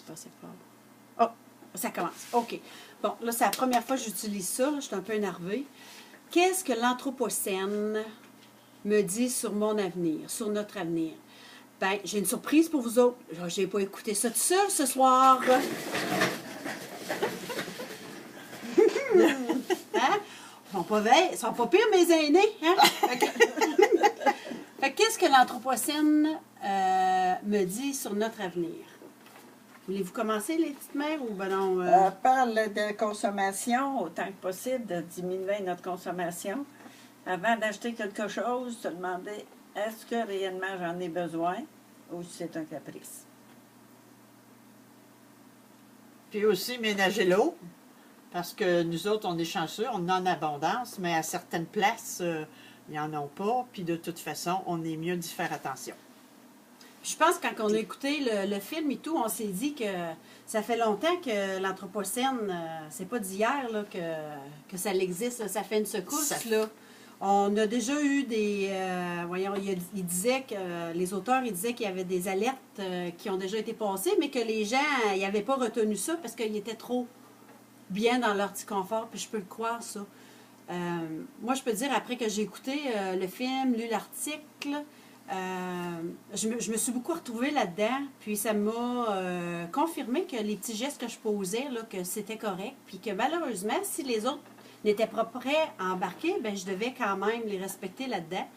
pas assez fort. Oh, ça commence. OK. Bon, là, c'est la première fois que j'utilise ça. Je suis un peu énervée. Qu'est-ce que l'Anthropocène me dit sur mon avenir, sur notre avenir? Ben, j'ai une surprise pour vous autres. Je n'ai pas écouté ça tout seul ce soir. Hein? Ils sont pas pires, mes aînés. Hein? Fait que qu'est-ce que l'Anthropocène me dit sur notre avenir? Voulez-vous commencer, les petites mères, ou ben non? Parle de consommation, autant que possible, de diminuer notre consommation. Avant d'acheter quelque chose, se demander est-ce que réellement j'en ai besoin ou si c'est un caprice. Puis aussi ménager l'eau, parce que nous autres, on est chanceux, on en a en abondance, mais à certaines places, ils n'en ont pas. Puis de toute façon, on est mieux d'y faire attention. Je pense que quand on a écouté le film et tout, on s'est dit que ça fait longtemps que l'Anthropocène, c'est pas d'hier là, que ça existe, là, ça fait une secousse. Là. On a déjà eu des... voyons, il disait que les auteurs ils disaient qu'il y avait des alertes qui ont déjà été passées, mais que les gens n'avaient pas retenu ça parce qu'ils étaient trop bien dans leur petit confort, puis je peux le croire, ça. Moi, je peux dire, après que j'ai écouté le film, lu l'article, je me suis beaucoup retrouvée là-dedans, puis ça m'a confirmé que les petits gestes que je posais, là, que c'était correct, puis que malheureusement, si les autres n'étaient pas prêts à embarquer, ben je devais quand même les respecter là-dedans,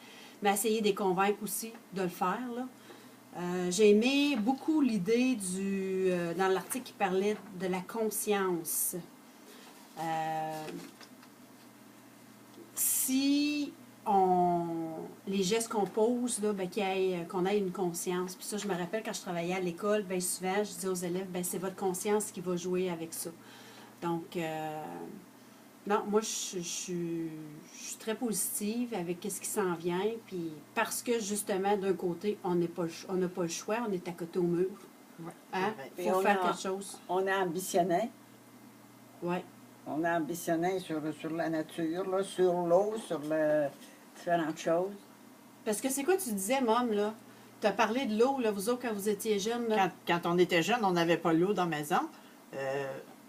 mais essayer de les convaincre aussi de le faire, là. J'ai aimé beaucoup l'idée dans l'article qui parlait de la conscience. Si les gestes qu'on pose, là, ben, qu'on ait une conscience. Puis ça, je me rappelle quand je travaillais à l'école, bien souvent, je disais aux élèves, ben, c'est votre conscience qui va jouer avec ça. Donc, non, moi, je suis très positive avec ce qui s'en vient. Puis parce que, justement, d'un côté, on n'a pas le choix, on est à côté au mur. Ouais, Hein? c'est Il faut faire quelque chose. On a ambitionné. Oui. On a ambitionné sur la nature, là, sur l'eau, sur différentes choses. Parce que c'est quoi tu disais, Mom, là? Tu as parlé de l'eau, là, vous autres, quand vous étiez jeunes. Là. Quand on était jeune, on n'avait pas l'eau dans la maison.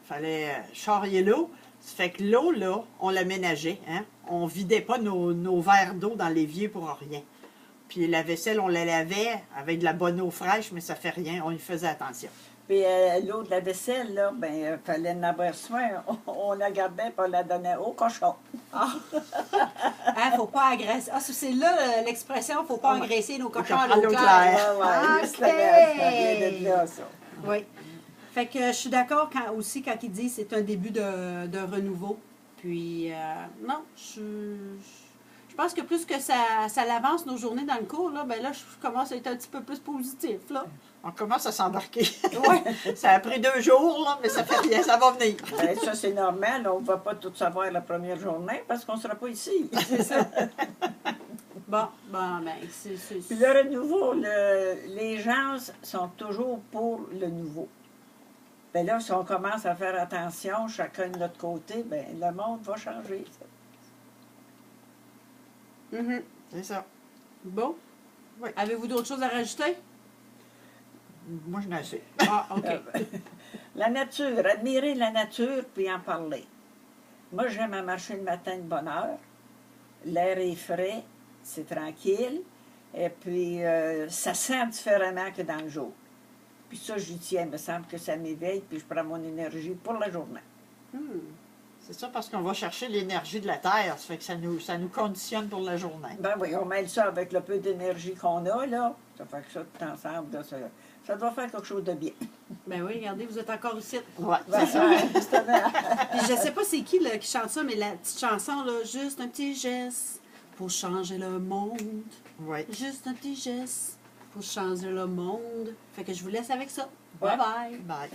Fallait charrier l'eau. Ça fait que l'eau, là, on la ménageait. Hein? On vidait pas nos verres d'eau dans l'évier pour rien. Puis la vaisselle, on la lavait avec de la bonne eau fraîche, mais ça fait rien. On y faisait attention. Puis l'eau de la vaisselle, là, ben, fallait en avoir soin. On la gardait et on la donnait au cochon. Ah! Hein, faut pas agresser. Ah, c'est là l'expression, faut pas engraisser nos cochons à l'eau claire. Ouais, OK! ça vient de là, ça. Oui. Fait que je suis d'accord aussi quand il dit que c'est un début de renouveau. Puis, non, je pense que plus que ça l'avance nos journées dans le cours, là, ben là, je commence à être un petit peu plus positif, là. On commence à s'embarquer. Oui. Ça a pris 2 jours, là, mais ça fait rien, ça va venir. Ben, ça, c'est normal. On ne va pas tout savoir la première journée parce qu'on ne sera pas ici. C'est ça. Bon, ben, c'est... Puis le renouveau, les gens sont toujours pour le nouveau. Ben là, si on commence à faire attention, chacun de notre côté, ben le monde va changer. C'est ça. Bon. Oui. Avez-vous d'autres choses à rajouter? Moi, je n'ai assez. Ah, OK. La nature, admirer la nature puis en parler. Moi, j'aime marcher le matin de bonne heure. L'air est frais, c'est tranquille. Et puis, ça sent différemment que dans le jour. Puis ça, j'y tiens. Il me semble que ça m'éveille, puis je prends mon énergie pour la journée. C'est ça, parce qu'on va chercher l'énergie de la terre. Ça fait que ça nous conditionne pour la journée. Ben oui, on mêle ça avec le peu d'énergie qu'on a, là. Ça fait que ça, tout ensemble, là, ça doit faire quelque chose de bien. Ben oui, regardez, vous êtes encore ici. Ouais, Ben, c'est ça. justement. Puis je sais pas c'est qui là, qui chante ça, mais la petite chanson, là, juste un petit geste pour changer le monde. Ouais. Juste un petit geste pour changer le monde. Fait que je vous laisse avec ça. Ouais. Bye bye. Bye.